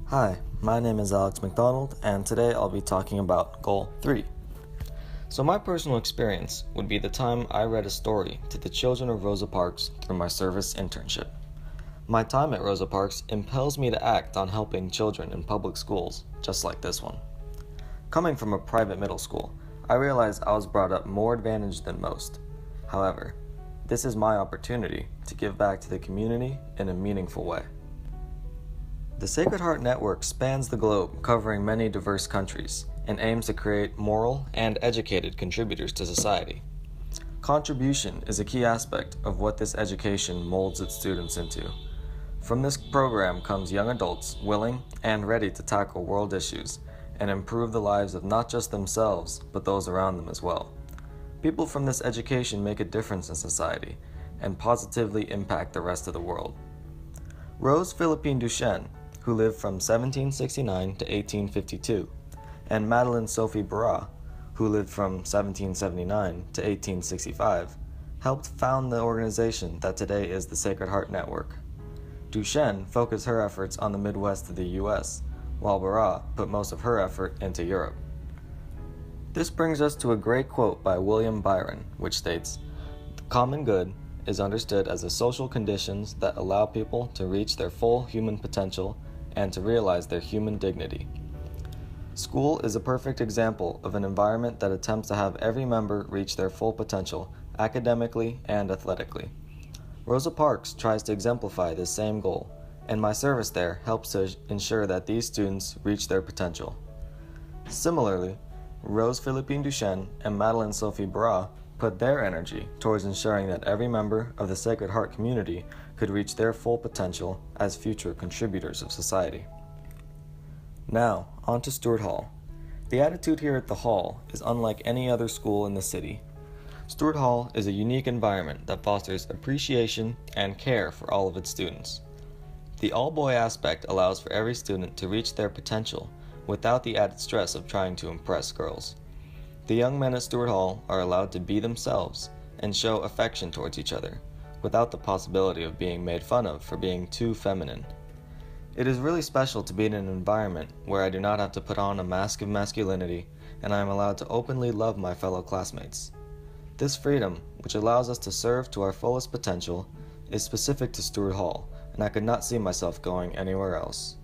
Hi, my name is Alex McDonald, and today I'll be talking about Goal 3. So my personal experience would be the time I read a story to the children of Rosa Parks through my service internship. My time at Rosa Parks impels me to act on helping children in public schools, just like this one. Coming from a private middle school, I realized I was brought up more advantaged than most. However, this is my opportunity to give back to the community in a meaningful way. The Sacred Heart Network spans the globe, covering many diverse countries, and aims to create moral and educated contributors to society. Contribution is a key aspect of what this education molds its students into. From this program comes young adults willing and ready to tackle world issues and improve the lives of not just themselves, but those around them as well. People from this education make a difference in society and positively impact the rest of the world. Rose Philippine Duchesne, who lived from 1769 to 1852, and Madeleine Sophie Barras, who lived from 1779 to 1865, helped found the organization that today is the Sacred Heart Network. Duchesne focused her efforts on the Midwest of the U.S., while Barras put most of her effort into Europe. This brings us to a great quote by William Byron, which states, "The common good is understood as the social conditions that allow people to reach their full human potential and to realize their human dignity." School is a perfect example of an environment that attempts to have every member reach their full potential, academically and athletically. Rosa Parks tries to exemplify this same goal, and my service there helps to ensure that these students reach their potential. Similarly, Rose Philippine Duchesne and Madeleine Sophie Barras put their energy towards ensuring that every member of the Sacred Heart community could reach their full potential as future contributors of society. Now, on to Stuart Hall. The attitude here at the Hall is unlike any other school in the city. Stuart Hall is a unique environment that fosters appreciation and care for all of its students. The all-boy aspect allows for every student to reach their potential without the added stress of trying to impress girls. The young men at Stuart Hall are allowed to be themselves and show affection towards each other, without the possibility of being made fun of for being too feminine. It is really special to be in an environment where I do not have to put on a mask of masculinity and I am allowed to openly love my fellow classmates. This freedom, which allows us to serve to our fullest potential, is specific to Stuart Hall, and I could not see myself going anywhere else.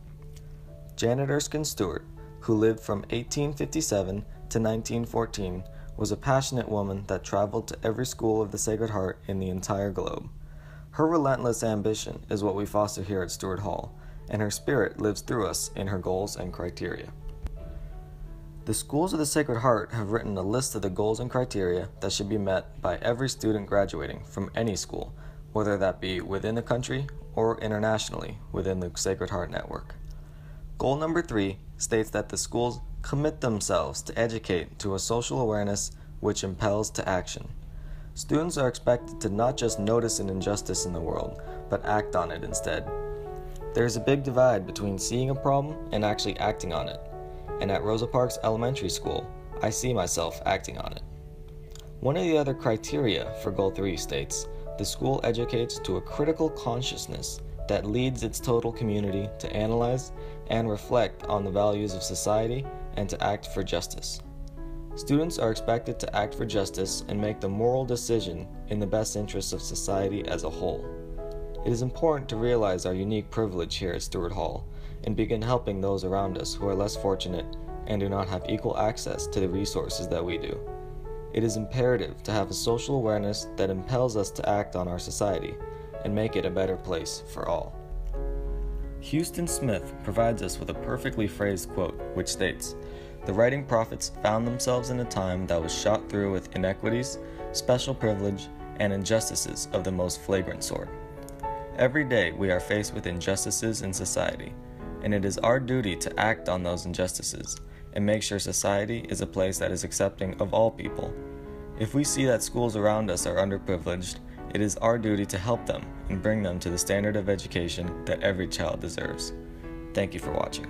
Janet Erskine Stewart, who lived from 1857 to 1914, was a passionate woman that traveled to every school of the Sacred Heart in the entire globe. Her relentless ambition is what we foster here at Stuart Hall, and her spirit lives through us in her goals and criteria. The schools of the Sacred Heart have written a list of the goals and criteria that should be met by every student graduating from any school, whether that be within the country or internationally within the Sacred Heart Network. Goal number 3 states that the schools commit themselves to educate to a social awareness which impels to action. Students are expected to not just notice an injustice in the world, but act on it instead. There is a big divide between seeing a problem and actually acting on it, and at Rosa Parks Elementary School, I see myself acting on it. One of the other criteria for Goal 3 states, the school educates to a critical consciousness that leads its total community to analyze and reflect on the values of society and to act for justice. Students are expected to act for justice and make the moral decision in the best interests of society as a whole. It is important to realize our unique privilege here at Stuart Hall and begin helping those around us who are less fortunate and do not have equal access to the resources that we do. It is imperative to have a social awareness that impels us to act on our society and make it a better place for all. Houston Smith provides us with a perfectly phrased quote which states, "The writing prophets found themselves in a time that was shot through with inequities, special privilege, and injustices of the most flagrant sort." Every day we are faced with injustices in society, and it is our duty to act on those injustices and make sure society is a place that is accepting of all people. If we see that schools around us are underprivileged, it is our duty to help them and bring them to the standard of education that every child deserves. Thank you for watching.